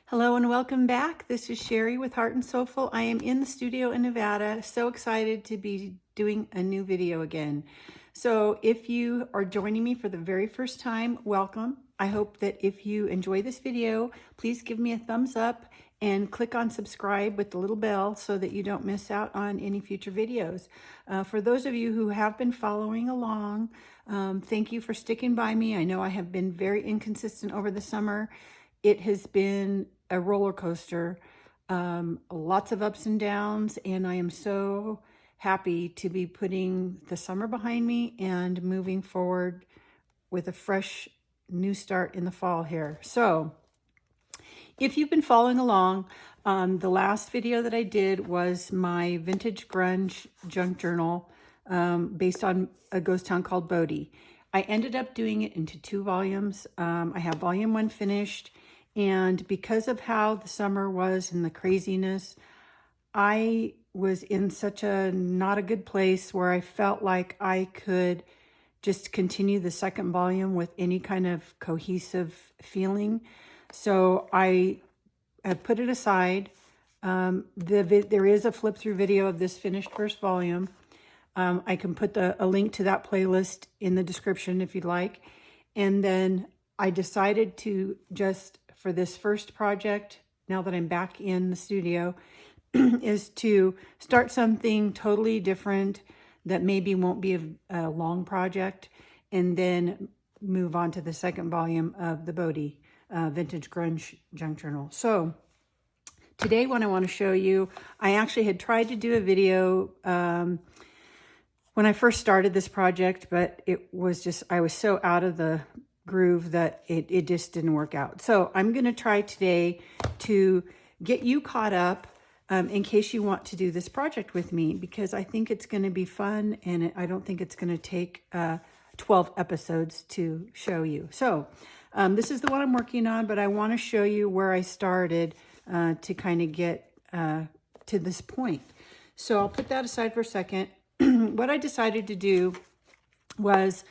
Hello and welcome back. This is Sherry with Heart and Soulful. I am in the studio in Nevada. So excited to be doing a new video again. So if you are joining me for the very first time, welcome. I hope that if you enjoy this video, please give me a thumbs up and click on subscribe with the little bell so that you don't miss out on any future videos. For those of you who have been following along, thank you for sticking by me. I know I have been very inconsistent over the summer. It has been a roller coaster, lots of ups and downs, and I am so happy to be putting the summer behind me and moving forward with a fresh new start in the fall here. So if you've been following along, the last video that I did was my Vintage Grunge Junk Journal based on a ghost town called Bodie. I ended up doing it into 2 volumes. I have volume 1 finished. And because of how the summer was and the craziness, I was in such a not a good place where I felt like I could just continue the second volume with any kind of cohesive feeling. So I put it aside. There is a flip through video of this finished first volume. I can put a link to that playlist in the description if you'd like. And then I decided to just, for this first project, now that I'm back in the studio, is to start something totally different that maybe won't be a long project, and then move on to the second volume of the Bodie Vintage Grunge Junk Journal. So today what I want to show you, I actually had tried to do a video when I first started this project, but it was just, I was so out of the groove that it just didn't work out. So I'm going to try today to get you caught up in case you want to do this project with me, because I think it's going to be fun, and I don't think it's going to take 12 episodes to show you. So this is the one I'm working on, but I want to show you where I started to kind of get to this point. So I'll put that aside for a second. What I decided to do was,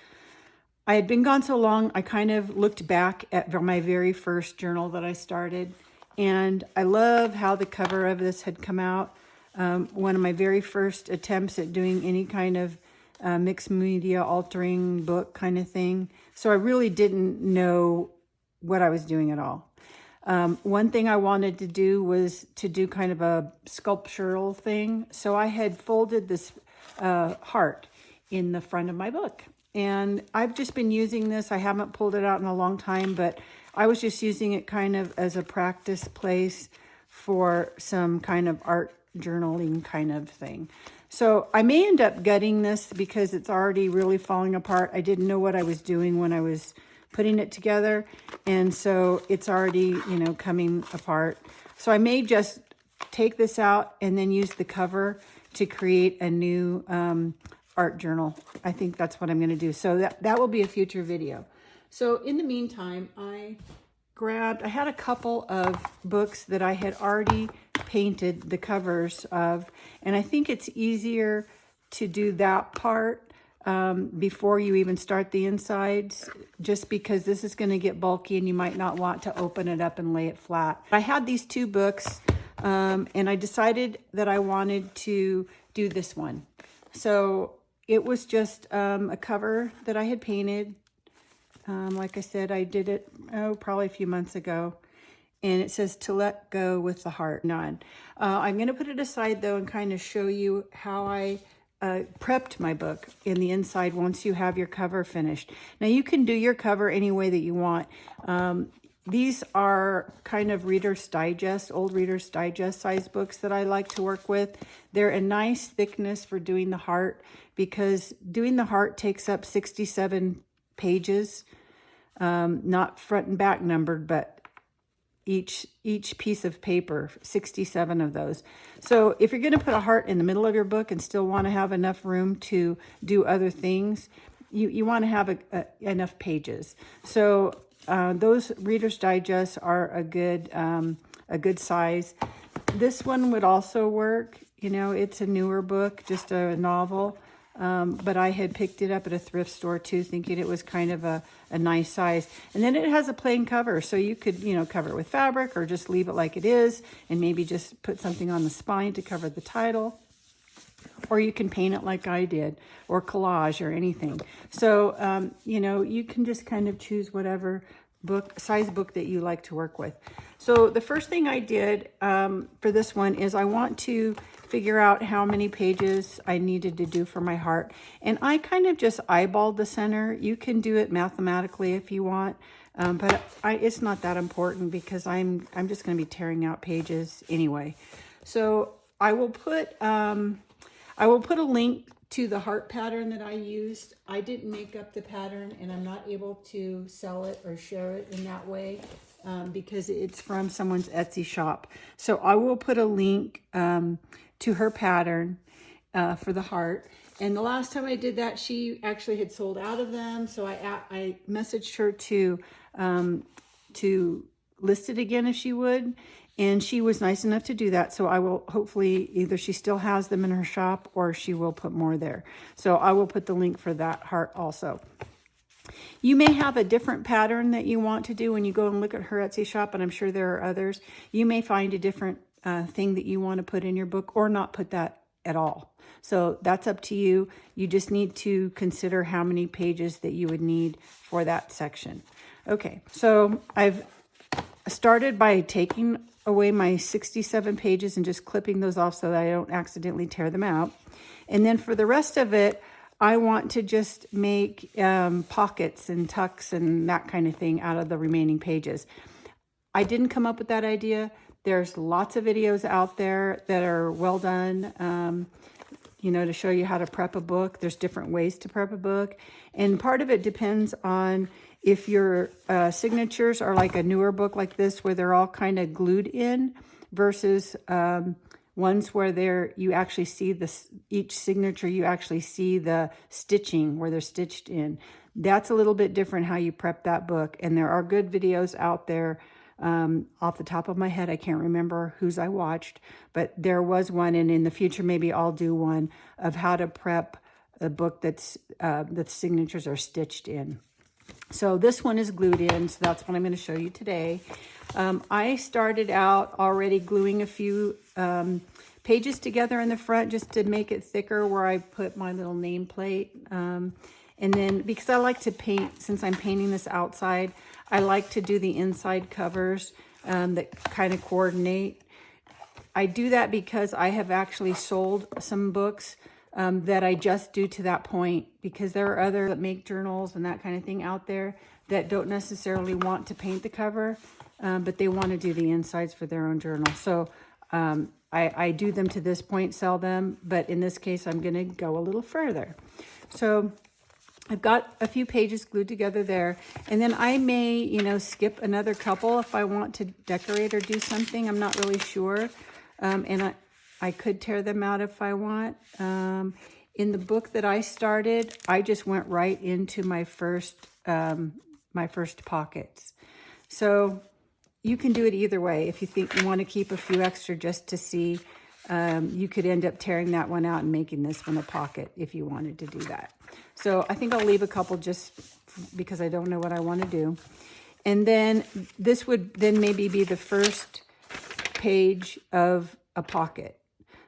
I had been gone so long, I kind of looked back at my very first journal that I started, and I love how the cover of this had come out. One of my very first attempts at doing any kind of mixed media altering book kind of thing. So I really didn't know what I was doing at all. One thing I wanted to do was to do kind of a sculptural thing. So I had folded this heart in the front of my book. And I've just been using this. I haven't pulled it out in a long time, but I was just using it kind of as a practice place for some kind of art journaling kind of thing. So I may end up gutting this because it's already really falling apart. I didn't know what I was doing when I was putting it together. And so it's already, coming apart. So I may just take this out and then use the cover to create a new art journal. I think that's what I'm going to do. So that will be a future video. So in the meantime, I had a couple of books that I had already painted the covers of, and I think it's easier to do that part before you even start the insides, just because this is going to get bulky and you might not want to open it up and lay it flat. I had these 2 books and I decided that I wanted to do this one. So it was just a cover that I had painted. Like I said, I did it, probably a few months ago. And it says, "To let go with the heart." None. I'm going to put it aside, though, and kind of show you how I prepped my book in the inside once you have your cover finished. Now, you can do your cover any way that you want. These are kind of Reader's Digest, old Reader's Digest size books that I like to work with. They're a nice thickness for doing the heart, because doing the heart takes up 67 pages, not front and back numbered, but each piece of paper, 67 of those. So if you're going to put a heart in the middle of your book and still want to have enough room to do other things, you want to have enough pages. So those Reader's Digest are a good size. This one would also work. It's a newer book, just a novel. but I had picked it up at a thrift store too, thinking it was kind of a nice size. And then it has a plain cover, so you could, you know, cover it with fabric or just leave it like it is and maybe just put something on the spine to cover the title. Or you can paint it like I did, or collage or anything. So, you know, you can just kind of choose whatever size book that you like to work with. So the first thing I did for this one is I want to figure out how many pages I needed to do for my heart. And I kind of just eyeballed the center. You can do it mathematically if you want, but it's not that important because I'm just going to be tearing out pages anyway. So I will put a link to the heart pattern that I used. I didn't make up the pattern and I'm not able to sell it or share it in that way because it's from someone's Etsy shop. So I will put a link to her pattern for the heart. And the last time I did that, she actually had sold out of them. So I messaged her to list it again if she would. And she was nice enough to do that. So I will hopefully, either she still has them in her shop or she will put more there. So I will put the link for that heart also. You may have a different pattern that you want to do when you go and look at her Etsy shop, and I'm sure there are others. You may find a different thing that you want to put in your book or not put that at all. So that's up to you. You just need to consider how many pages that you would need for that section. Okay, so I've started by taking away my 67 pages and just clipping those off so that I don't accidentally tear them out. And then for the rest of it, I want to just make pockets and tucks and that kind of thing out of the remaining pages. I didn't come up with that idea. There's lots of videos out there that are well done, you know, to show you how to prep a book. There's different ways to prep a book. And part of it depends on if your signatures are like a newer book like this, where they're all kind of glued in, versus ones where you actually see each signature, you actually see the stitching where they're stitched in. That's a little bit different how you prep that book. And there are good videos out there. Off the top of my head, I can't remember whose I watched, but there was one, and in the future maybe I'll do one of how to prep a book that's that signatures are stitched in. So this one is glued in, so that's what I'm going to show you today. I started out already gluing a few pages together in the front just to make it thicker, where I put my little nameplate. And then because I like to paint, since I'm painting this outside, I like to do the inside covers that kind of coordinate. I do that because I have actually sold some books that I just do to that point, because there are others that make journals and that kind of thing out there that don't necessarily want to paint the cover, but they want to do the insides for their own journal. So I do them to this point, sell them, but in this case, I'm going to go a little further. So I've got a few pages glued together there, and then I may, you know, skip another couple if I want to decorate or do something. I'm not really sure, and I could tear them out if I want. In the book that I started, I just went right into my first pockets. So you can do it either way. If you think you want to keep a few extra just to see, you could end up tearing that one out and making this one a pocket if you wanted to do that. So I think I'll leave a couple just because I don't know what I want to do. And then this would then maybe be the first page of a pocket.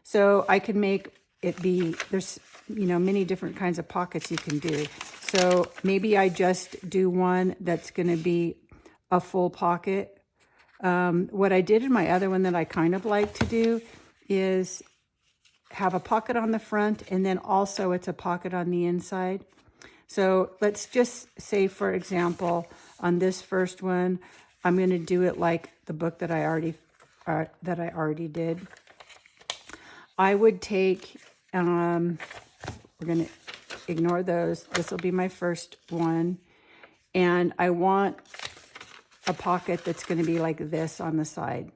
So I can make it be, there's, you know, many different kinds of pockets you can do. So maybe I just do one that's going to be a full pocket. What I did in my other one that I kind of like to do is have a pocket on the front, and then also it's a pocket on the inside. So let's just say, for example, on this first one, I'm going to do it like the book that I already did. I would take, we're going to ignore those. This will be my first one. And I want a pocket that's going to be like this on the side.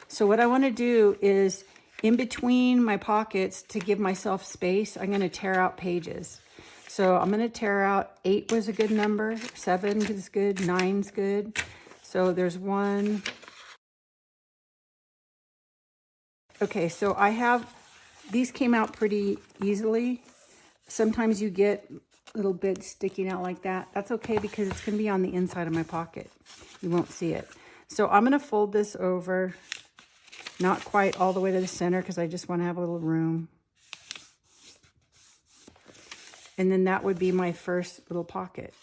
So what I want to do is, in between my pockets, to give myself space, I'm going to tear out pages. So I'm going to tear out, 8 was a good number, 7 is good, 9's good. So there's 1. Okay, so I have, these came out pretty easily. sometimes you get little bits sticking out like that. That's okay because it's going to be on the inside of my pocket. You won't see it. So I'm going to fold this over, not quite all the way to the center because I just want to have a little room. And then that would be my first little pocket.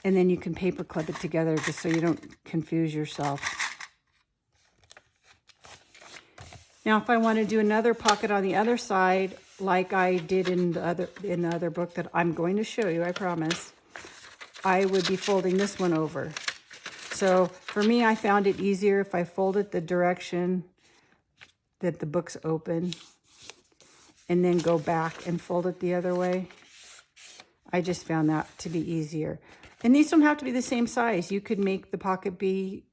And then you can paper clip it together just so you don't confuse yourself. Now, if I want to do another pocket on the other side, like I did in the other book that I'm going to show you, I promise, I would be folding this one over. So for me, I found it easier if I fold it the direction that the book's open and then go back and fold it the other way. I just found that to be easier. And these don't have to be the same size. You could make the pocket be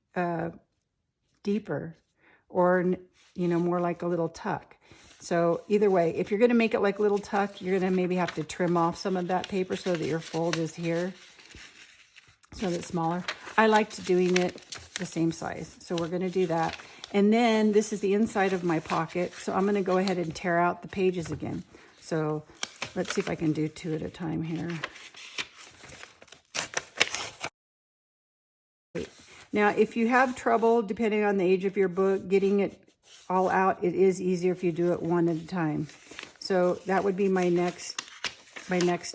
deeper or, you know, more like a little tuck. So either way, if you're going to make it like a little tuck, you're going to maybe have to trim off some of that paper so that your fold is here, so that it's smaller. I liked doing it the same size. So we're going to do that. And then this is the inside of my pocket. So I'm going to go ahead and tear out the pages again. So let's see if I can do 2 at a time here. Now, if you have trouble, depending on the age of your book, getting it all out, it is easier if you do it 1 at a time. So that would be my next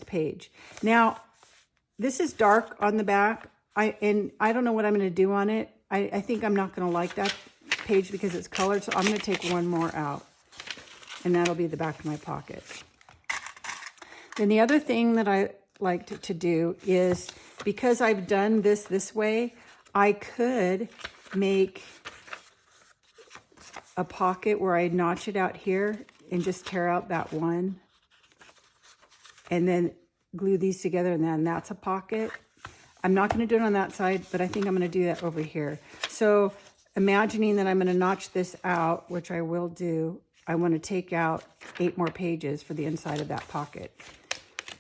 page. Now, this is dark on the back. I don't know what I'm going to do on it. I think I'm not going to like that page because it's colored, so I'm going to take one more out. And that'll be the back of my pocket. Then the other thing that I like to do is, because I've done this way, I could make a pocket where I notch it out here and just tear out that one and then glue these together, and then that's a pocket. I'm not going to do it on that side, but I think I'm going to do that over here. So imagining that I'm going to notch this out, which I will do, I want to take out 8 more pages for the inside of that pocket.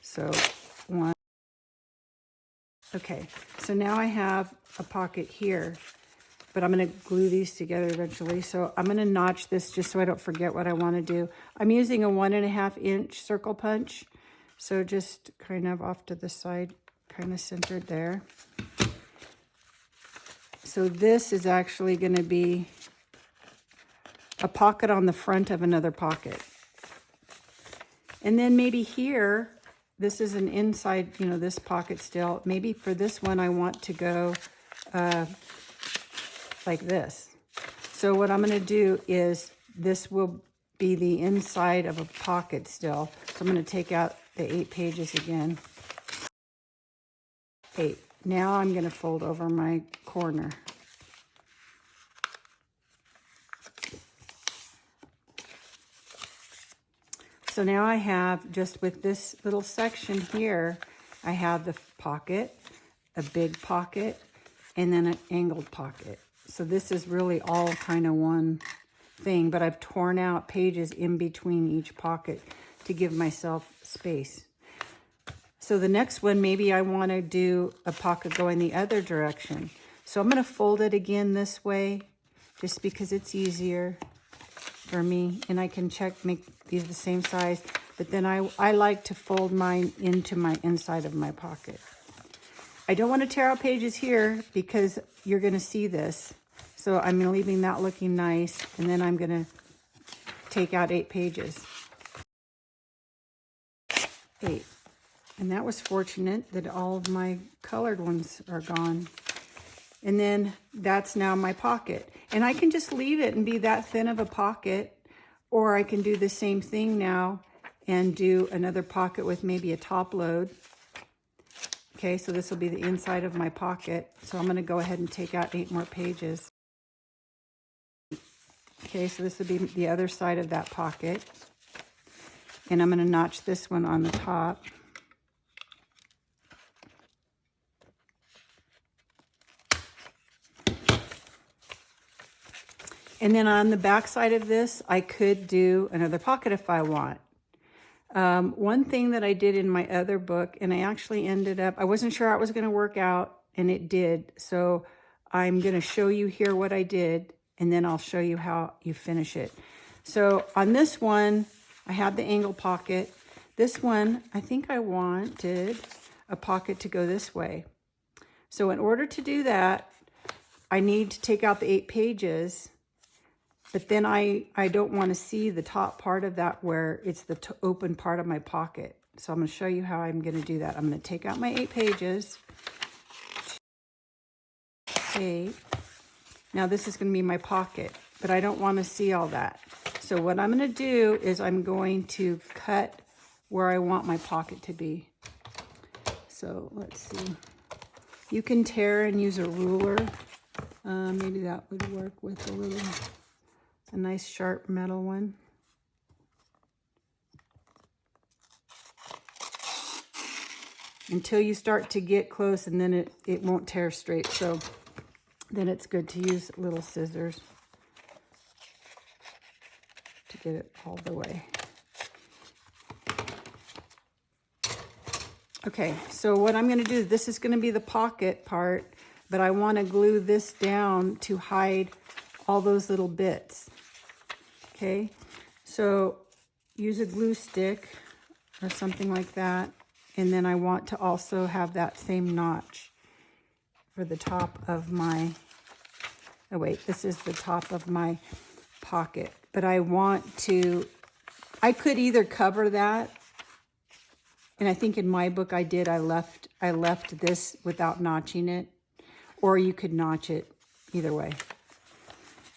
So 1. Okay, so now I have a pocket here, but I'm going to glue these together eventually. So I'm going to notch this just so I don't forget what I want to do. I'm using a 1.5 inch circle punch. So just kind of off to the side, kind of centered there. So this is actually going to be a pocket on the front of another pocket. And then maybe here, this is an inside, you know, this pocket still. Maybe for this one, I want to go like this. So what I'm going to do is this will be the inside of a pocket still. So I'm going to take out the 8 pages again. 8. Now I'm going to fold over my corner. So now I have, just with this little section here, I have the pocket, a big pocket, and then an angled pocket. So this is really all kind of one thing, but I've torn out pages in between each pocket to give myself space. So the next one, maybe I want to do a pocket going the other direction. So I'm going to fold it again this way, just because it's easier for me, and I can make these the same size, but then I like to fold mine into my inside of my pocket. I don't want to tear out pages here because you're going to see this. So I'm leaving that looking nice, and then I'm going to take out 8 pages. 8. And that was fortunate that all of my colored ones are gone. And then that's now my pocket. And I can just leave it and be that thin of a pocket, or I can do the same thing now and do another pocket with maybe a top load. Okay, so this will be the inside of my pocket. So I'm going to go ahead and take out 8 more pages. Okay, so this will be the other side of that pocket. And I'm going to notch this one on the top. And then on the back side of this, I could do another pocket if I want. One thing that I did in my other book, and I actually ended up, I wasn't sure how it was going to work out, and it did. So I'm going to show you here what I did, and then I'll show you how you finish it. So on this one, I had the angle pocket. This one, I think I wanted a pocket to go this way. So in order to do that, I need to take out the 8 pages, but then I don't want to see the top part of that where it's the open part of my pocket. So I'm going to show you how I'm going to do that. I'm going to take out my 8 pages. 8. Now this is going to be my pocket, but I don't want to see all that. So what I'm going to do is I'm going to cut where I want my pocket to be. So let's see. You can tear and use a ruler. Maybe that would work with a nice sharp metal one. Until you start to get close, and then it won't tear straight. So then it's good to use little scissors to get it all the way. Okay, so what I'm going to do, this is going to be the pocket part, but I want to glue this down to hide all those little bits. Okay, so use a glue stick or something like that. And then I want to also have that same notch for the top of my, oh wait, this is the top of my pocket. But I want to, I could either cover that, and I think in my book I did, I left this without notching it, or you could notch it either way.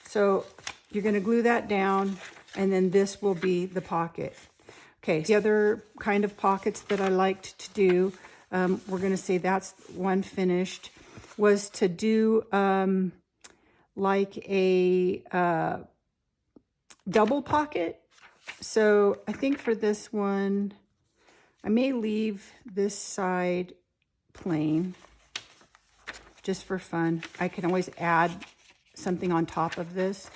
So you're going to glue that down, and then this will be the pocket. Okay, the other kind of pockets that I liked to do, we're going to say that's one finished, was to do like a double pocket. So I think for this one, I may leave this side plain just for fun. I can always add something on top of this.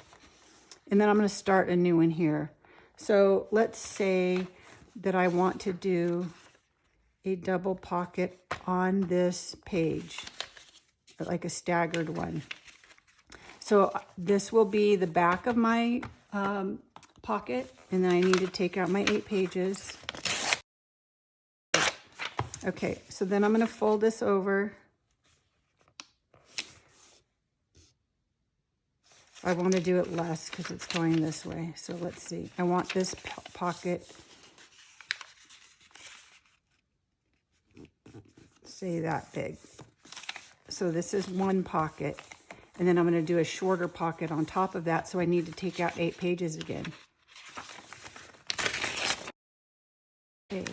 And then I'm going to start a new one here. So let's say that I want to do a double pocket on this page, like a staggered one. So this will be the back of my pocket, and then I need to take out my 8 pages. Okay, so then I'm going to fold this over. I want to do it less because it's going this way. So let's see. I want this pocket, say that big. So this is one pocket. And then I'm going to do a shorter pocket on top of that. So I need to take out 8 pages again. 8.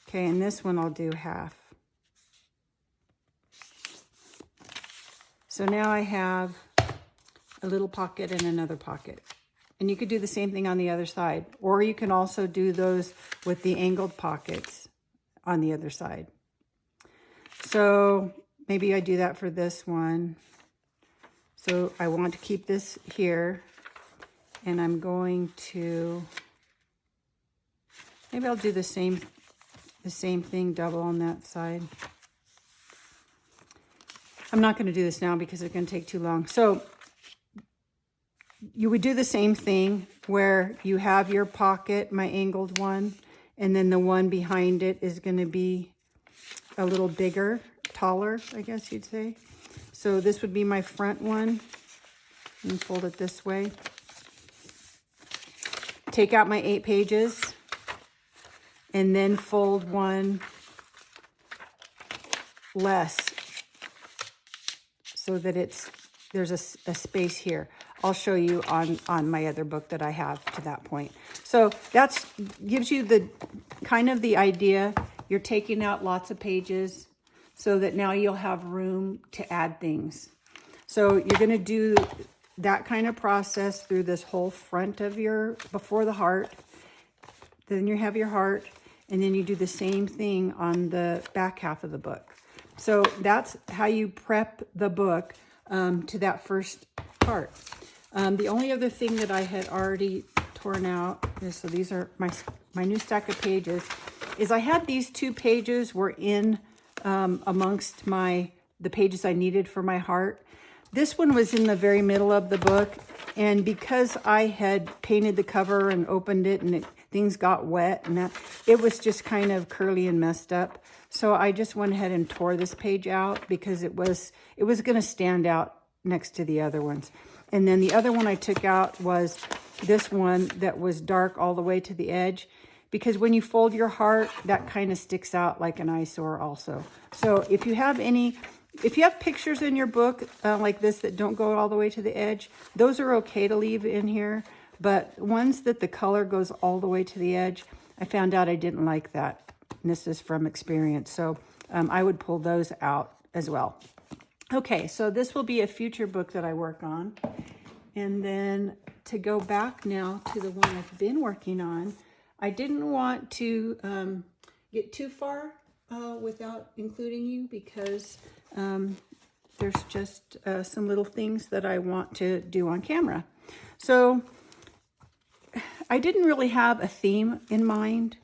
Okay, and this one I'll do half. So now I have a little pocket and another pocket. And you could do the same thing on the other side, or you can also do those with the angled pockets on the other side. So maybe I do that for this one. So I want to keep this here, and I'm going to, maybe I'll do the same thing, double on that side. I'm not going to do this now because it's going to take too long. So you would do the same thing where you have your pocket, my angled one, and then the one behind it is going to be a little bigger, taller, I guess you'd say. So this would be my front one, and fold it this way. Take out my 8 pages, and then fold one less so that there's a space here. I'll show you on my other book that I have to that point. So that gives you the kind of the idea. You're taking out lots of pages so that now you'll have room to add things. So you're going to do that kind of process through this whole front of before the heart. Then you have your heart, and then you do the same thing on the back half of the book. So that's how you prep the book to that first part. The only other thing that I had already torn out is, so these are my new stack of pages, is I had these 2 pages were in amongst the pages I needed for my heart, This one was in the very middle of the book, and because I had painted the cover and opened it and things got wet and that, it was just kind of curly and messed up. So I just went ahead and tore this page out because it was going to stand out next to the other ones. And then the other one I took out was this one that was dark all the way to the edge, because when you fold your heart, that kind of sticks out like an eyesore also. So if you have pictures in your book like this that don't go all the way to the edge, those are okay to leave in here. But ones that the color goes all the way to the edge, I found out I didn't like that. And this is from experience. So I would pull those out as well. Okay, so this will be a future book that I work on. And then to go back now to the one I've been working on, I didn't want to get too far without including you, because there's just some little things that I want to do on camera. So I didn't really have a theme in mind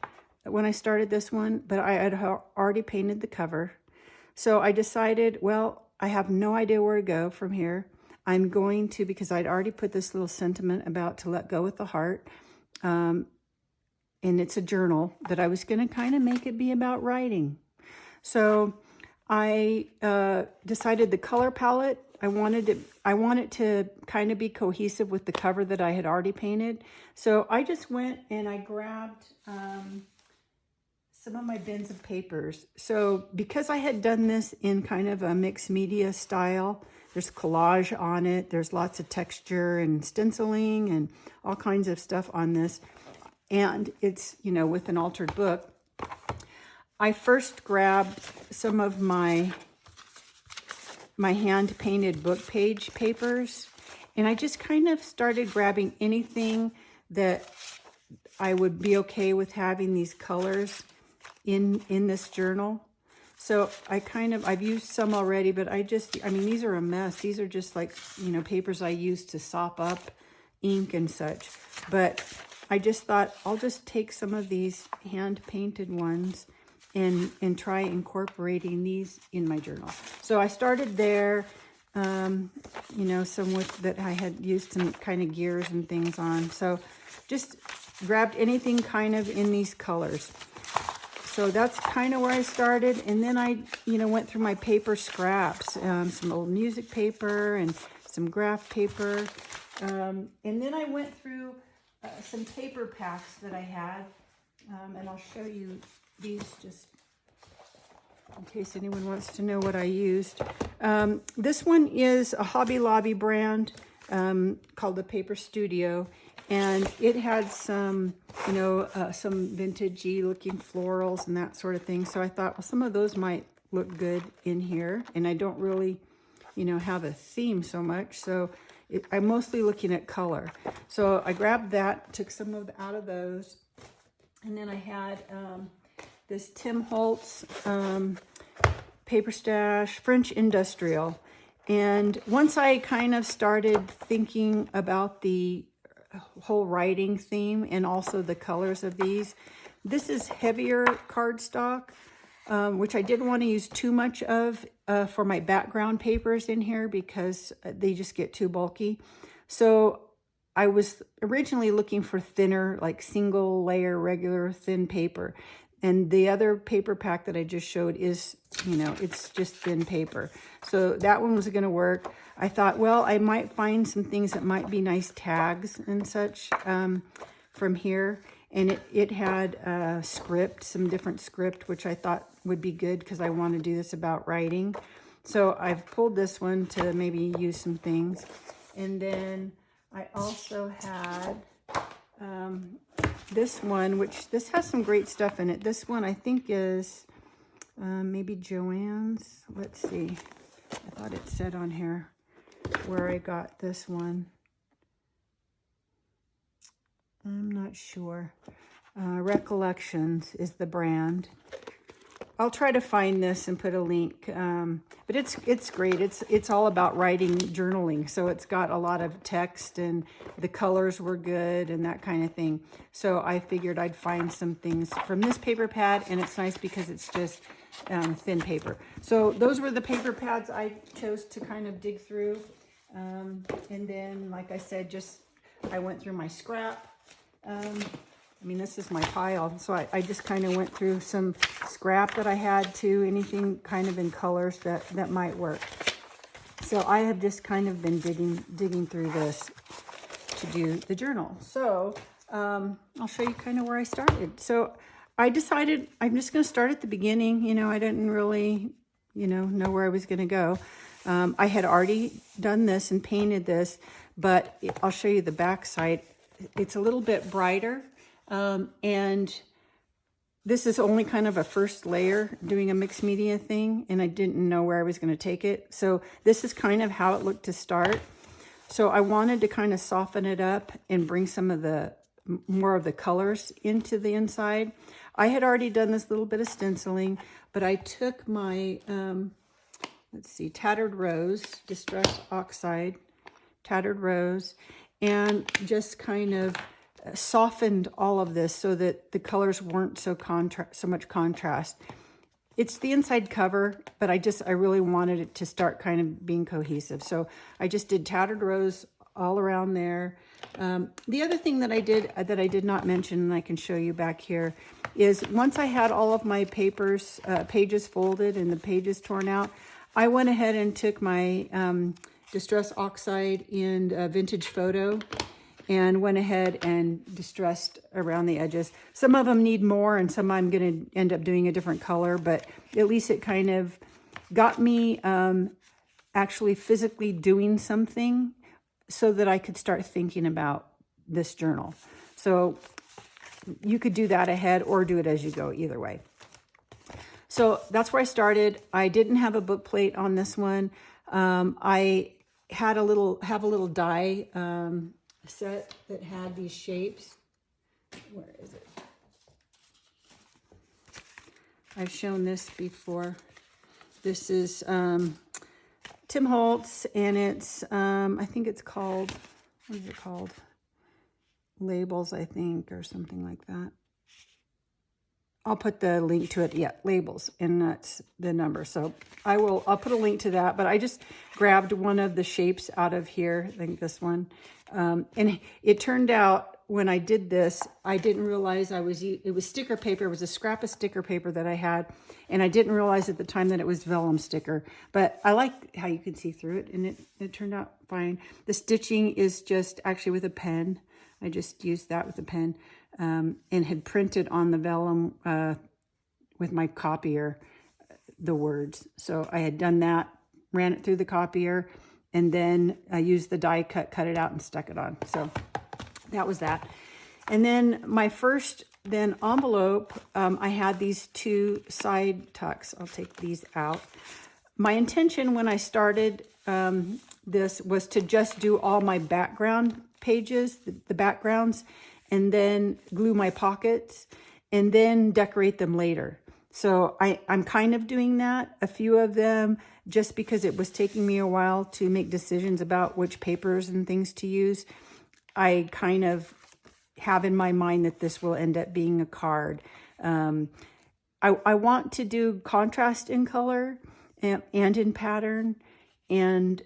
when I started this one, but I had already painted the cover. So I decided, well, I have no idea where to go from here. I'm going to, because I'd already put this little sentiment about to let go with the heart. And it's a journal that I was going to kind of make it be about writing. So I decided the color palette, I want it to kind of be cohesive with the cover that I had already painted. So I just went and I grabbed some of my bins of papers. So because I had done this in kind of a mixed media style, there's collage on it, there's lots of texture and stenciling and all kinds of stuff on this. And it's, you know, with an altered book. I first grabbed some of my hand painted book page papers, and I just kind of started grabbing anything that I would be okay with having these colors in this journal. So I've used some already, but I mean, these are a mess. These are just like, you know, papers I use to sop up ink and such. But I just thought I'll just take some of these hand painted ones and try incorporating these in my journal. So I started there, you know, some that I had used some kind of gears and things on. So just grabbed anything kind of in these colors. So that's kind of where I started. And then I, you know, went through my paper scraps, some old music paper and some graph paper. And then I went through some paper packs that I had. And I'll show you these just in case anyone wants to know what I used. This one is a Hobby Lobby brand called the Paper Studio. And it had some, you know, some vintagey looking florals and that sort of thing. So I thought, well, some of those might look good in here. And I don't really, you know, have a theme so much. So I'm mostly looking at color. So I grabbed that, took some out of those. And then I had this Tim Holtz Paper Stash French Industrial. And once I kind of started thinking about the whole writing theme and also the colors of these, this is heavier cardstock, which I didn't want to use too much of for my background papers in here because they just get too bulky. So I was originally looking for thinner, like single layer, regular thin paper. And the other paper pack that I just showed is, you know, it's just thin paper. So that one was going to work. I thought, well, I might find some things that might be nice tags and such from here. And it had script, some different script, which I thought would be good because I want to do this about writing. So I've pulled this one to maybe use some things. And then I also had this one, which this has some great stuff in it. This one I think is maybe Joann's. Let's see. I thought it said on here where I got this one. I'm not sure. Recollections is the brand. I'll try to find this and put a link, but it's great. It's all about writing, journaling. So it's got a lot of text, and the colors were good and that kind of thing. So I figured I'd find some things from this paper pad, and it's nice because it's just thin paper. So those were the paper pads I chose to kind of dig through. And then, like I said, I went through my scrap. I mean, this is my pile, so I just kind of went through some scrap that I had too, anything kind of in colors that might work. So I have just kind of been digging through this to do the journal. So I'll show you kind of where I started. So I decided I'm just going to start at the beginning. You know, I didn't really, know where I was going to go. I had already done this and painted this, but I'll show you the back side. It's a little bit brighter. And this is only kind of a first layer doing a mixed media thing, and I didn't know where I was going to take it. So this is kind of how it looked to start. So I wanted to kind of soften it up and bring some of more of the colors into the inside. I had already done this little bit of stenciling, but I took my, let's see, Tattered Rose, Distress Oxide, Tattered Rose, and just kind of softened all of this so that the colors weren't so much contrast. It's the inside cover, but I really wanted it to start kind of being cohesive. So I just did Tattered Rose all around there. The other thing that I did not mention, and I can show you back here, is once I had all of my pages folded and the pages torn out, I went ahead and took my Distress Oxide in Vintage Photo and went ahead and distressed around the edges. Some of them need more, and some I'm going to end up doing a different color, but at least it kind of got me actually physically doing something so that I could start thinking about this journal. So you could do that ahead or do it as you go, either way. So that's where I started. I didn't have a book plate on this one. I had have a little die set that had these shapes. Where is it? I've shown this before. This is Tim Holtz, and it's I think it's called, what is it called? Labels, I think, or something like that. I'll put the link to it. Yeah, Labels, and that's the number. So I'll put a link to that, but I just grabbed one of the shapes out of here. I think this one. And it turned out when I did this, I didn't realize it was sticker paper. It was a scrap of sticker paper that I had, and I didn't realize at the time that it was vellum sticker. But I like how you can see through it, and it turned out fine. The stitching is just actually with a pen. I just used that with a pen. And had printed on the vellum with my copier the words. So I had done that, ran it through the copier, and then I used the die cut it out and stuck it on. So that was that. And then my first envelope, I had these two side tucks. I'll take these out. My intention when I started this was to just do all my background pages, the backgrounds, and then glue my pockets, and then decorate them later. So I'm kind of doing that, a few of them, just because it was taking me a while to make decisions about which papers and things to use. I kind of have in my mind that this will end up being a card. I want to do contrast in color and in pattern, and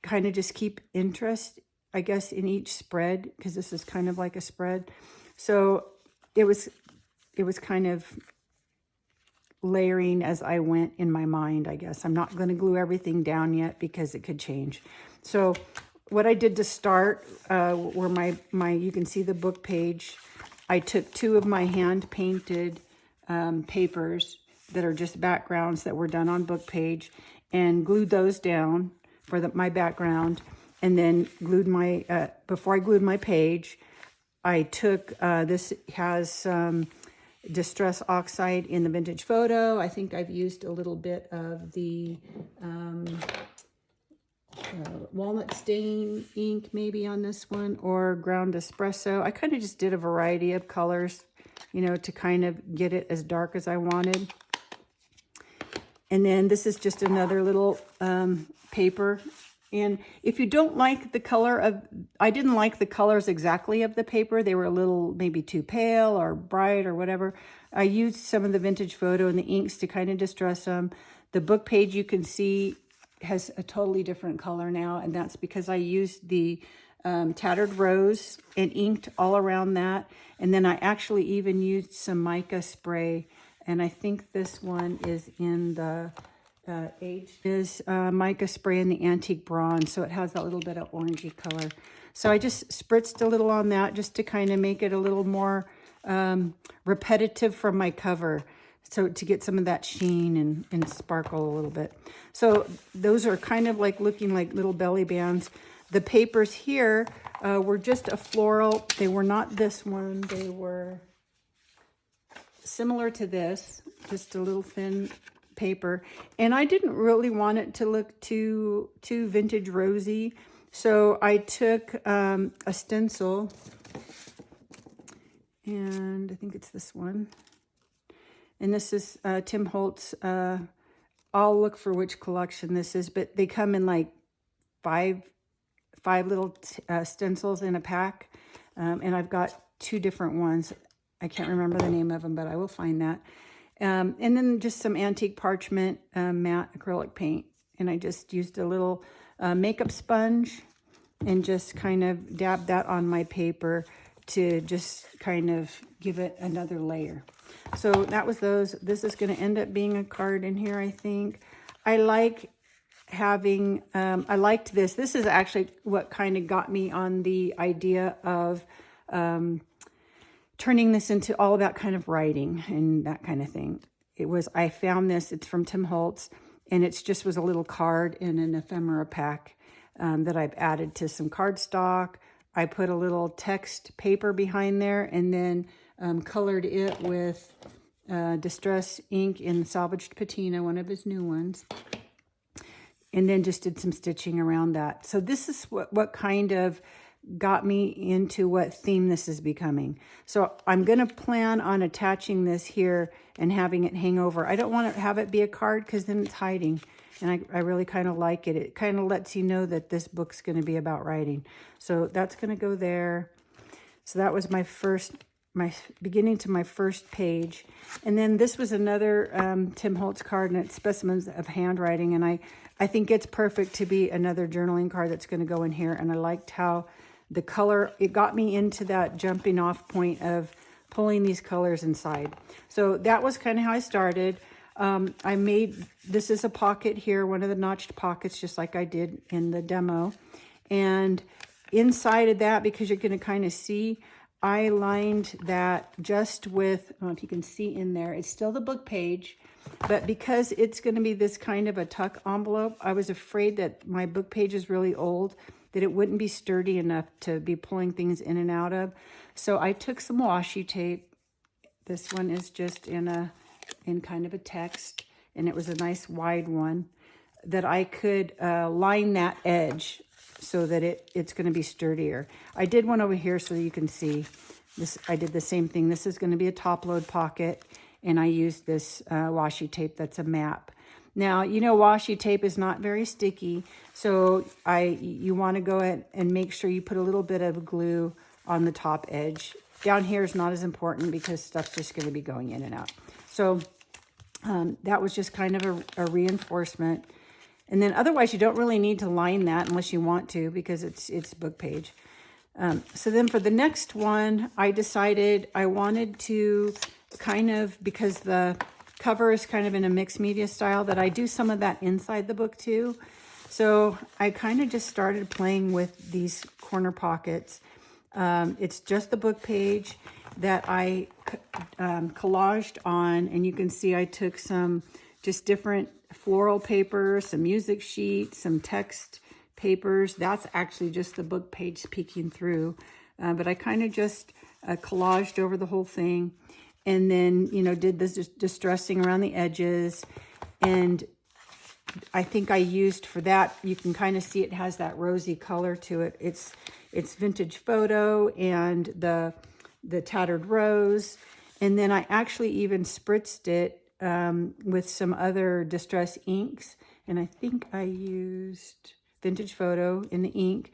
kind of just keep interest, I guess, in each spread, because this is kind of like a spread. So it was kind of layering as I went in my mind, I guess. I'm not going to glue everything down yet because it could change. So what I did to start were my you can see the book page. I took two of my hand painted papers that are just backgrounds that were done on book page, and glued those down for my background. And then glued before I glued my page, I took, this has Distress Oxide in the Vintage Photo. I think I've used a little bit of the walnut stain ink maybe on this one, or ground espresso. I kind of just did a variety of colors, to kind of get it as dark as I wanted. And then this is just another little paper. And if you don't like the color of, I didn't like the colors exactly of the paper. They were a little maybe too pale or bright or whatever. I used some of the vintage photo and the inks to kind of distress them. The book page you can see has a totally different color now. And that's because I used the tattered rose and inked all around that. And then I actually even used some mica spray. And I think this one is in the mica spray in the antique bronze, so it has that little bit of orangey color. So I just spritzed a little on that just to kind of make it a little more repetitive from my cover, so to get some of that sheen and sparkle a little bit. So those are kind of like looking like little belly bands. The papers here were just a floral. They were not this one. They were similar to this, just a little thin paper. And I didn't really want it to look too vintage rosy. So I took a stencil, and I think it's this one. And this is Tim Holtz. I'll look for which collection this is, but they come in like five little stencils in a pack. And I've got 2 different ones. I can't remember the name of them, but I will find that. And then just some antique parchment matte acrylic paint. And I just used a little makeup sponge and just kind of dabbed that on my paper to just kind of give it another layer. So that was those. This is going to end up being a card in here, I think. I like having, I liked this. This is actually what kind of got me on the idea of turning this into all about kind of writing and that kind of thing. I found this, it's from Tim Holtz, and it's just was a little card in an ephemera pack that I've added to some cardstock. I put a little text paper behind there and then colored it with Distress ink in Salvaged Patina, one of his new ones. And then just did some stitching around that. So this is what kind of got me into what theme this is becoming. So I'm going to plan on attaching this here and having it hang over. I don't want to have it be a card because then it's hiding. And I really kind of like it. It kind of lets you know that this book's going to be about writing. So that's going to go there. So that was my beginning to my first page. And then this was another Tim Holtz card, and it's specimens of handwriting. And I think it's perfect to be another journaling card that's going to go in here. And I liked how the color, it got me into that jumping off point of pulling these colors inside. So that was kind of how I started. I made, this is a pocket here, one of the notched pockets, just like I did in the demo. And inside of that, because you're going to kind of see, I lined that just with, I don't know if you can see in there, it's still the book page, but because it's going to be this kind of a tuck envelope, I was afraid that my book page is really old, that it wouldn't be sturdy enough to be pulling things in and out of. So I took some washi tape. This one is just in kind of a text, and it was a nice wide one that I could line that edge so that it's going to be sturdier. I did one over here so you can see this. I did the same thing. This is going to be a top load pocket, and I used this washi tape that's a map. Now, you know, washi tape is not very sticky, so you want to go ahead and make sure you put a little bit of glue on the top edge. Down here is not as important because stuff's just going to be going in and out. So that was just kind of a reinforcement. And then otherwise you don't really need to line that unless you want to, because it's book page. So then for the next one, I decided I wanted to kind of, because the cover is kind of in a mixed media style, that I do some of that inside the book too. So I kind of just started playing with these corner pockets. It's just the book page that I collaged on, and you can see I took some just different floral paper, some music sheets, some text papers. That's actually just the book page peeking through, but I kind of just collaged over the whole thing, and then, you know, did this distressing around the edges. And I think I used for that, you can kind of see it has that rosy color to it. It's vintage photo and the tattered rose. And then I actually even spritzed it with some other distress inks. And I think I used Vintage Photo in the ink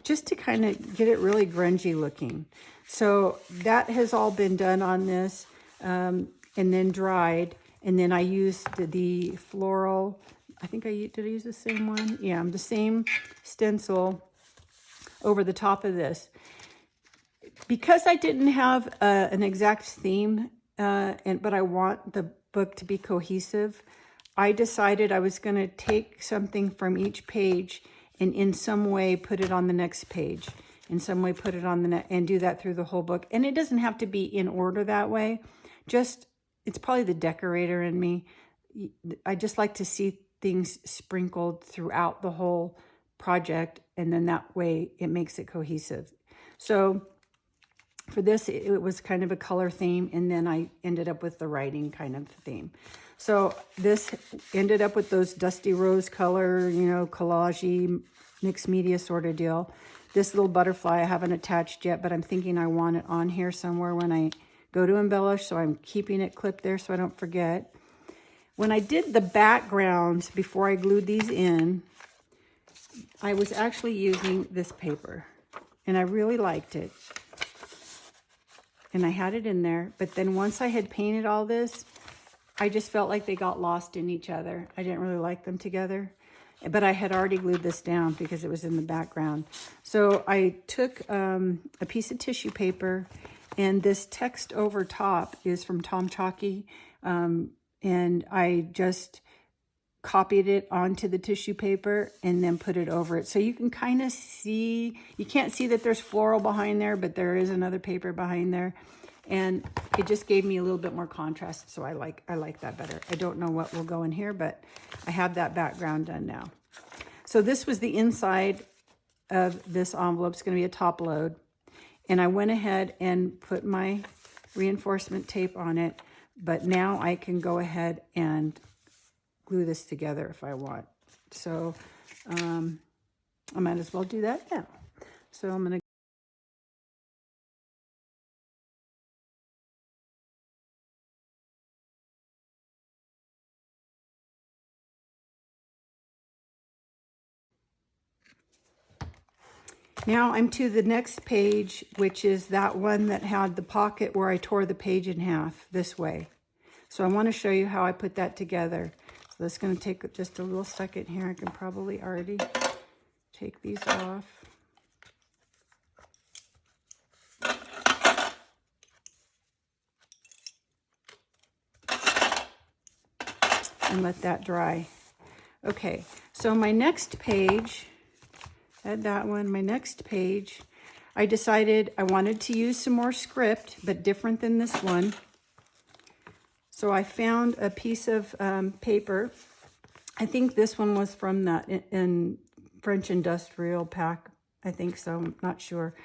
just to kind of get it really grungy looking. So that has all been done on this and then dried. And then I used the floral, I think did I use the same one? Yeah, the same stencil over the top of this. Because I didn't have an exact theme, but I want the book to be cohesive, I decided I was going to take something from each page and in some way put it on the next page. In some way put it on the next, and do that through the whole book. And it doesn't have to be in order that way. Just, it's probably the decorator in me. I just like to see things sprinkled throughout the whole project, and then that way it makes it cohesive. So for this, it was kind of a color theme, and then I ended up with the writing kind of theme. So this ended up with those dusty rose color, you know, collage-y, mixed media sort of deal. This little butterfly I haven't attached yet, but I'm thinking I want it on here somewhere when I go to embellish, so I'm keeping it clipped there so I don't forget. When I did the background, before I glued these in, I was actually using this paper, and I really liked it. And I had it in there, but then once I had painted all this, I just felt like they got lost in each other. I didn't really like them together, but I had already glued this down because it was in the background. So I took a piece of tissue paper, and this text over top is from Tom Chalky, and I just copied it onto the tissue paper and then put it over it. So you can kind of see, you can't see that there's floral behind there, but there is another paper behind there. And it just gave me a little bit more contrast, so I like that better. I don't know what will go in here, but I have that background done now. So this was the inside of this envelope. It's going to be a top load. And I went ahead and put my reinforcement tape on it, but now I can go ahead and glue this together if I want. So I might as well do that now. So I'm going to now I'm to the next page, which is that one that had the pocket where I tore the page in half this way. So I want to show you how I put that together. So that's going to take just a little second here. I can probably already take these off. And let that dry. Okay, so my next page, add that one, my next page, I decided I wanted to use some more script, but different than this one. So I found a piece of paper. I think this one was from that in French Industrial pack. I think so, I'm not sure.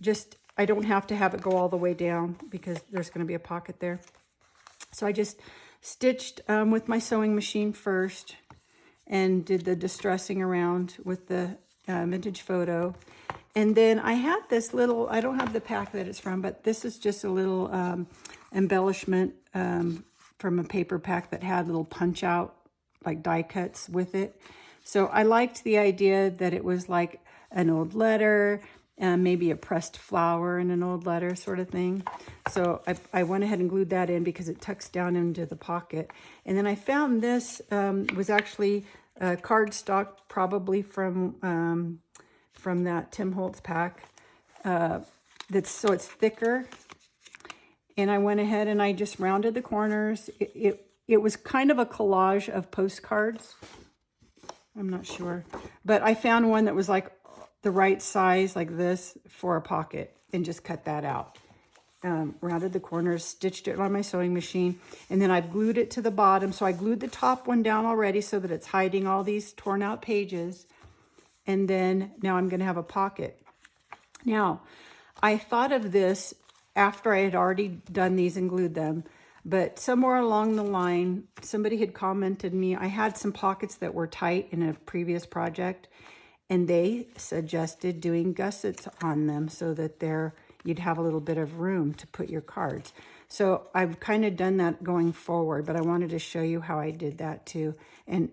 Just, I don't have to have it go all the way down because there's going to be a pocket there. So I just stitched with my sewing machine first and did the distressing around with the Vintage Photo. And then I had this little, I don't have the pack that it's from, but this is just a little embellishment from a paper pack that had little punch out, like die cuts with it. So I liked the idea that it was like an old letter, maybe a pressed flower in an old letter sort of thing. So I went ahead and glued that in because it tucks down into the pocket. And then I found this was actually cardstock, probably from that Tim Holtz pack. So it's thicker. And I went ahead and I just rounded the corners. It was kind of a collage of postcards. I'm not sure. But I found one that was like the right size, like this, for a pocket, and just cut that out. Rounded the corners, stitched it on my sewing machine, and then I've glued it to the bottom. So I glued the top one down already so that it's hiding all these torn out pages. And then now I'm going to have a pocket. Now, I thought of this after I had already done these and glued them, but somewhere along the line, somebody had commented me. I had some pockets that were tight in a previous project, and they suggested doing gussets on them so that you'd have a little bit of room to put your cards. So I've kind of done that going forward, but I wanted to show you how I did that too, and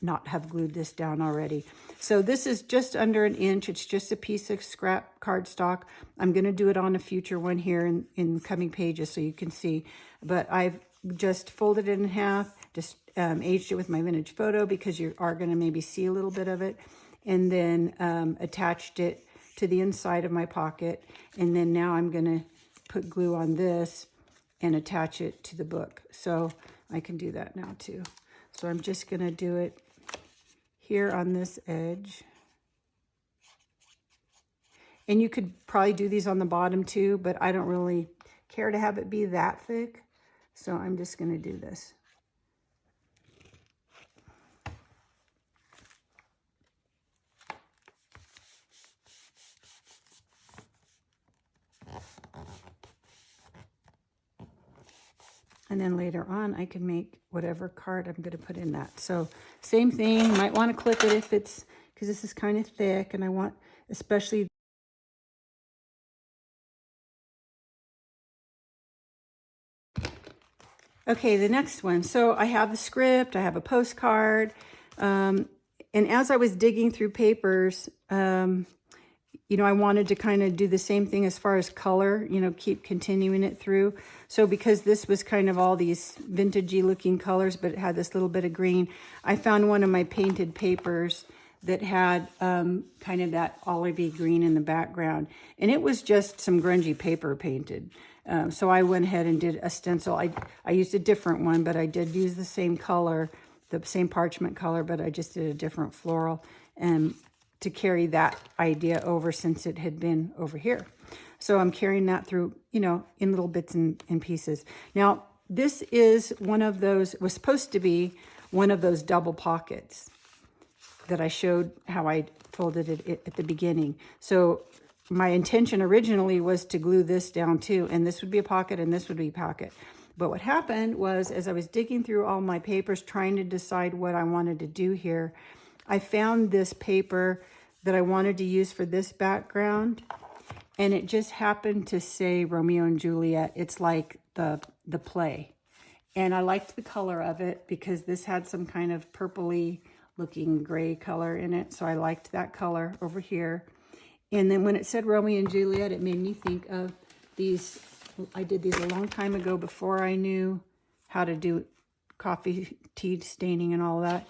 not have glued this down already. So this is just under 1 inch. It's just a piece of scrap cardstock. I'm going to do it on a future one here in coming pages so you can see. But I've just folded it in half, just aged it with my vintage photo because you are going to maybe see a little bit of it, and then attached it to the inside of my pocket. And then now I'm going to put glue on this and attach it to the book. So I can do that now too. So I'm just going to do it here on this edge. And you could probably do these on the bottom too, but I don't really care to have it be that thick. So I'm just going to do this. And then later on, I can make whatever card I'm going to put in that. So same thing, you might want to clip it if it's, because this is kind of thick, and I want especially. Okay, the next one. So I have the script, I have a postcard, and as I was digging through papers, you know, I wanted to kind of do the same thing as far as color, you know, keep continuing it through. So because this was kind of all these vintagey looking colors, but it had this little bit of green, I found one of my painted papers that had kind of that olivey green in the background. And it was just some grungy paper painted. So I went ahead and did a stencil. I used a different one, but I did use the same color, the same parchment color, but I just did a different floral. And to carry that idea over since it had been over here. So I'm carrying that through, you know, in little bits and pieces. Now, this is one of those, was supposed to be one of those double pockets that I showed how I folded it at the beginning. So my intention originally was to glue this down too, and this would be a pocket and this would be a pocket. But what happened was, as I was digging through all my papers, trying to decide what I wanted to do here, I found this paper that I wanted to use for this background, and it just happened to say Romeo and Juliet. It's like the play. And I liked the color of it because this had some kind of purpley looking gray color in it. So I liked that color over here. And then when it said Romeo and Juliet, it made me think of these. I did these a long time ago before I knew how to do coffee tea staining and all that.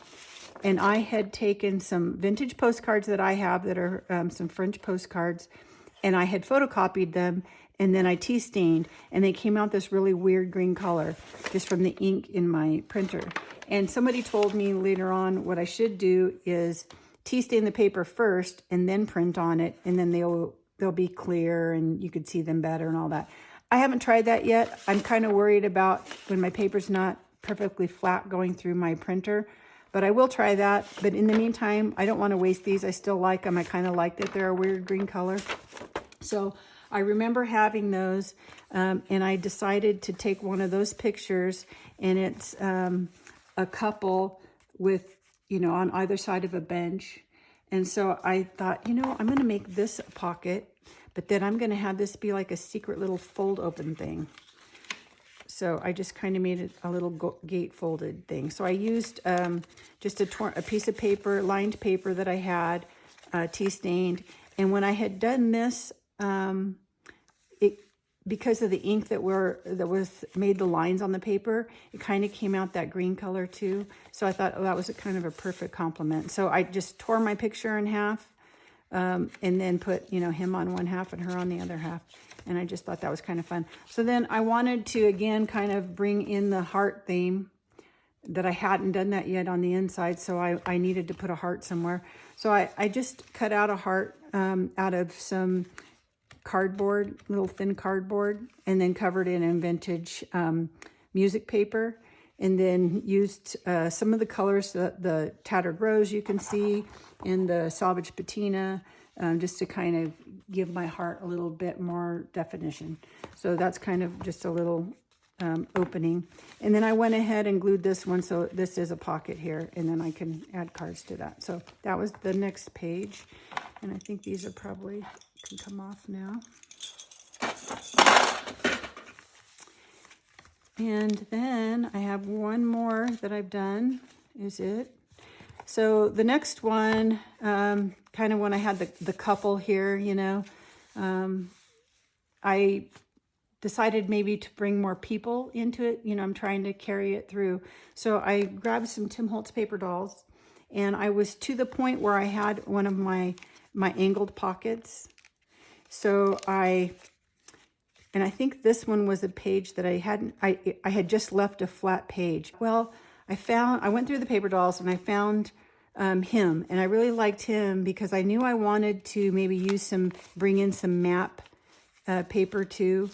And I had taken some vintage postcards that I have that are some French postcards, and I had photocopied them, and then I tea stained, and they came out this really weird green color just from the ink in my printer. And somebody told me later on what I should do is tea stain the paper first and then print on it, and then they'll be clear and you could see them better and all that. I haven't tried that yet. I'm kind of worried about when my paper's not perfectly flat going through my printer. But I will try that. But in the meantime, I don't want to waste these. I still like them. I kind of like that they're a weird green color. So I remember having those, and I decided to take one of those pictures, and it's a couple with, you know, on either side of a bench. And so I thought, you know, I'm going to make this a pocket, but then I'm going to have this be like a secret little fold open thing. So I just kind of made it a little gate folded thing. So I used just a piece of paper, lined paper that I had, tea stained. And when I had done this, because of the ink that was made the lines on the paper, it kind of came out that green color too. So I thought, oh, that was a kind of a perfect complement. So I just tore my picture in half, and then put, you know, him on one half and her on the other half. And I just thought that was kind of fun. So then I wanted to, again, kind of bring in the heart theme that I hadn't done that yet on the inside. So I needed to put a heart somewhere. So I just cut out a heart out of some cardboard, little thin cardboard, and then covered it in vintage music paper. And then used some of the colors, the tattered rose you can see, and the salvage patina, just to kind of give my heart a little bit more definition. So that's kind of just a little opening. And then I went ahead and glued this one, so this is a pocket here, and then I can add cards to that. So that was the next page. And I think these are probably, can come off now. And then I have one more that I've done, is it? So the next one, kind of when I had the couple here, you know, I decided maybe to bring more people into it. You know, I'm trying to carry it through. So I grabbed some Tim Holtz paper dolls, and I was to the point where I had one of my angled pockets. So I think this one was a page that I had just left a flat page. Well, I went through the paper dolls and I found him, and I really liked him because I knew I wanted to maybe bring in some map paper too.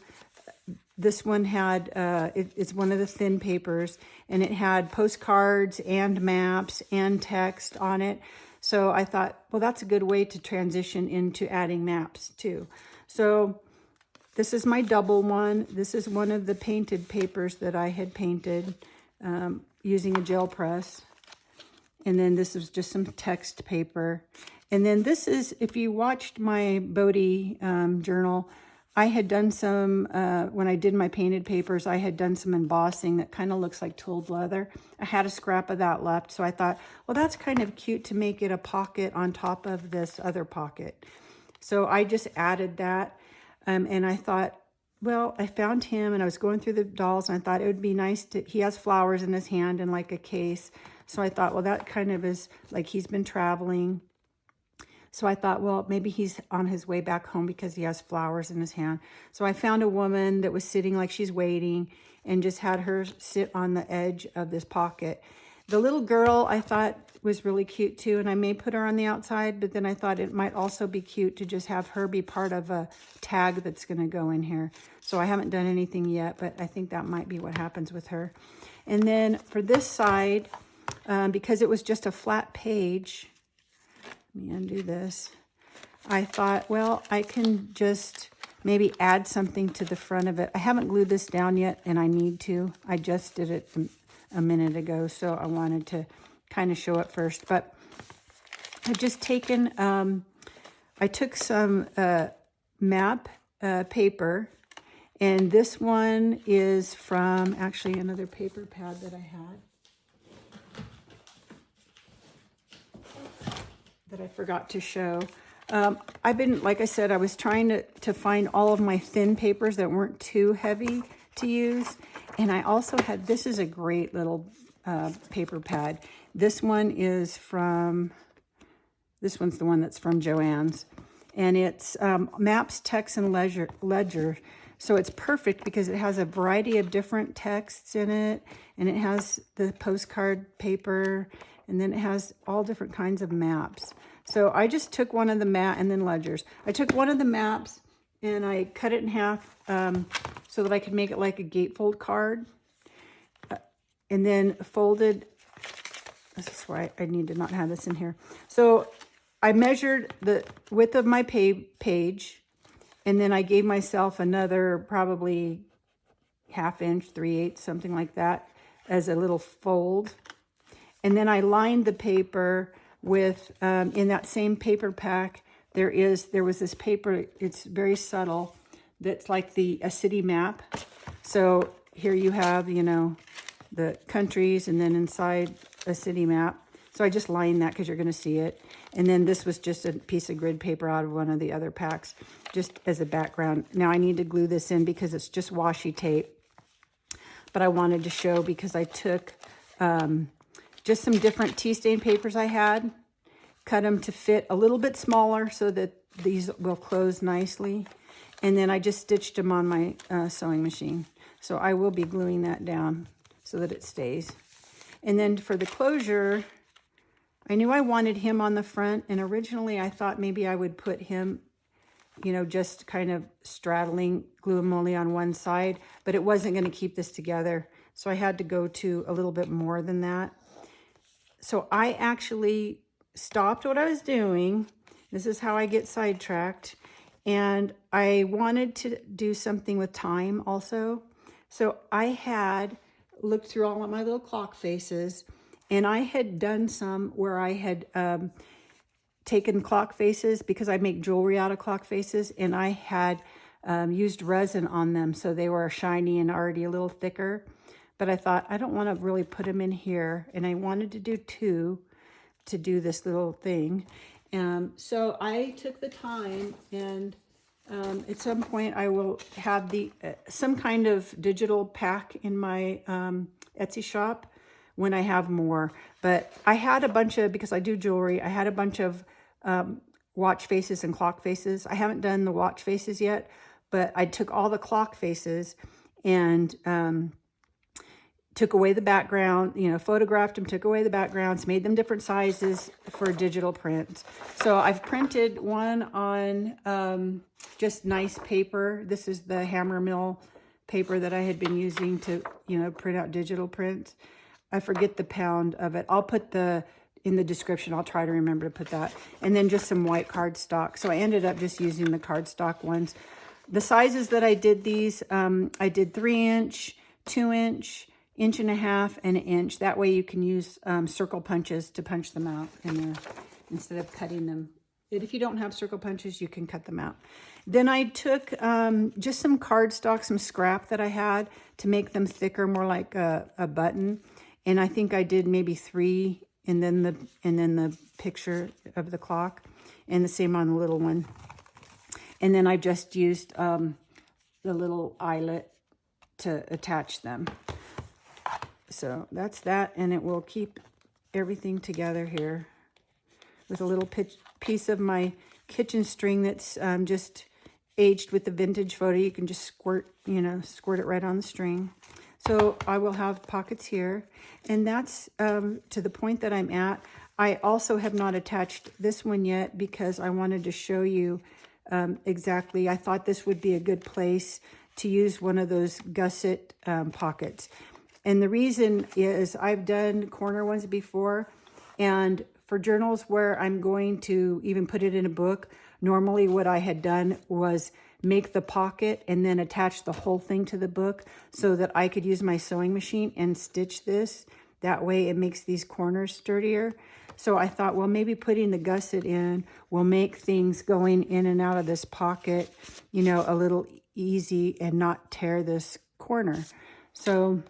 This one had, it's one of the thin papers, and it had postcards and maps and text on it. So I thought, well, that's a good way to transition into adding maps too. So this is my double one. This is one of the painted papers that I had painted using a gel press. And then this is just some text paper. And then this is, if you watched my Bodie journal, I had done some, when I did my painted papers, I had done some embossing that kind of looks like tooled leather. I had a scrap of that left, so I thought, well, that's kind of cute to make it a pocket on top of this other pocket. So I just added that, and I thought, well, I found him, and I was going through the dolls, and I thought it would be nice he has flowers in his hand and like a case. So I thought, well, that kind of is like he's been traveling. So I thought, well, maybe he's on his way back home because he has flowers in his hand. So I found a woman that was sitting like she's waiting and just had her sit on the edge of this pocket. The little girl I thought was really cute too, and I may put her on the outside, but then I thought it might also be cute to just have her be part of a tag that's going to go in here. So I haven't done anything yet, but I think that might be what happens with her. And then for this side, because it was just a flat page, let me undo this. I thought, well, I can just maybe add something to the front of it. I haven't glued this down yet, and I need to. I just did it a minute ago, so I wanted to kind of show it first. But I've just taken, I took some map paper, and this one is from actually another paper pad that I had that I forgot to show. I've been, like I said, I was trying to find all of my thin papers that weren't too heavy to use. And I also had, this is a great little paper pad. This one is from, this one's the one that's from Joann's. And it's Maps, Text, and Ledger. So it's perfect because it has a variety of different texts in it. And it has the postcard paper. And then it has all different kinds of maps. So I just took one of the and then ledgers. I took one of the maps and I cut it in half so that I could make it like a gatefold card. And then folded, this is why I need to not have this in here. So I measured the width of my page, and then I gave myself another probably 1/2 inch, 3/8, something like that, as a little fold. And then I lined the paper with, in that same paper pack, there was this paper, it's very subtle, that's like a city map. So here you have, you know, the countries, and then inside a city map. So I just lined that because you're going to see it. And then this was just a piece of grid paper out of one of the other packs, just as a background. Now I need to glue this in because it's just washi tape. But I wanted to show because I took just some different tea stain papers I had, cut them to fit a little bit smaller so that these will close nicely. And then I just stitched them on my sewing machine. So I will be gluing that down so that it stays. And then for the closure, I knew I wanted him on the front, and originally I thought maybe I would put him, you know, just kind of straddling, glue him only on one side, but it wasn't going to keep this together. So I had to go to a little bit more than that. So I actually stopped what I was doing. This is how I get sidetracked. And I wanted to do something with time also. So I had looked through all of my little clock faces, and I had done some where I had taken clock faces because I make jewelry out of clock faces, and I had used resin on them, so they were shiny and already a little thicker. But I thought, I don't want to really put them in here, and I wanted to do 2 to do this little thing. So I took the time, and at some point I will have the some kind of digital pack in my Etsy shop when I have more. But I had a bunch of, because I do jewelry, I had a bunch of watch faces and clock faces. I haven't done the watch faces yet, but I took all the clock faces and took away the background, you know, photographed them, took away the backgrounds, made them different sizes for digital print. So I've printed one on just nice paper. This is the hammer mill paper that I had been using to, you know, print out digital print. I forget the pound of it. I'll put in the description, I'll try to remember to put that. And then just some white cardstock. So I ended up just using the cardstock ones. The sizes that I did these, I did 3-inch, 2-inch, 1.5 and 1 inch. That way you can use circle punches to punch them out in there instead of cutting them. And if you don't have circle punches, you can cut them out. Then I took just some cardstock, some scrap that I had to make them thicker, more like a button. And I think I did maybe 3, and then the picture of the clock, and the same on the little one. And then I just used the little eyelet to attach them. So that's that, and it will keep everything together here with a little piece of my kitchen string that's just aged with the vintage photo. You can just squirt it right on the string. So I will have pockets here, and that's to the point that I'm at. I also have not attached this one yet because I wanted to show you exactly. I thought this would be a good place to use one of those gusset pockets. And the reason is I've done corner ones before, and for journals where I'm going to even put it in a book, normally what I had done was make the pocket and then attach the whole thing to the book so that I could use my sewing machine and stitch this. That way it makes these corners sturdier. So I thought, well, maybe putting the gusset in will make things going in and out of this pocket, you know, a little easy and not tear this corner. So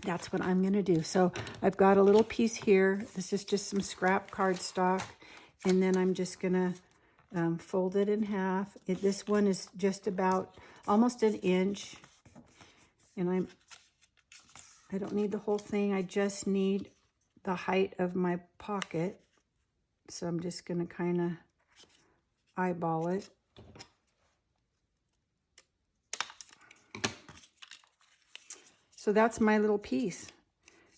that's what I'm going to do. So I've got a little piece here. This is just some scrap cardstock. And then I'm just going to fold it in half. This one is just about almost 1 inch. And I don't need the whole thing. I just need the height of my pocket. So I'm just going to kind of eyeball it. So that's my little piece.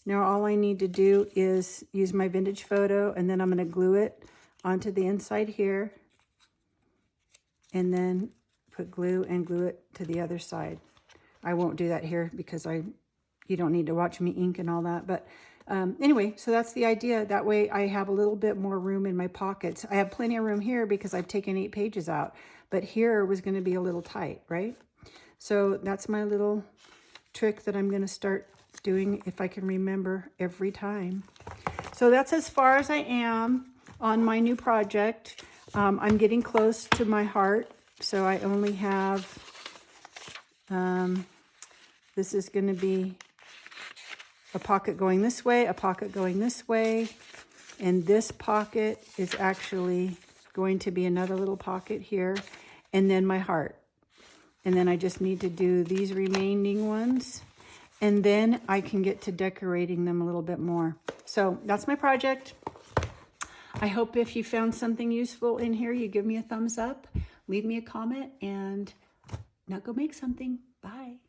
Now all I need to do is use my vintage photo, and then I'm going to glue it onto the inside here, and then put glue and glue it to the other side. I won't do that here because you don't need to watch me ink and all that. But anyway, so that's the idea. That way I have a little bit more room in my pockets. I have plenty of room here because I've taken 8 pages out, but here was going to be a little tight, right? So that's my little trick that I'm going to start doing if I can remember every time. So that's as far as I am on my new project. I'm getting close to my heart, so I only have, this is going to be a pocket going this way, a pocket going this way, and this pocket is actually going to be another little pocket here, and then my heart. And then I just need to do these remaining ones, and then I can get to decorating them a little bit more. So that's my project. I hope if you found something useful in here, you give me a thumbs up, leave me a comment, and now go make something. Bye.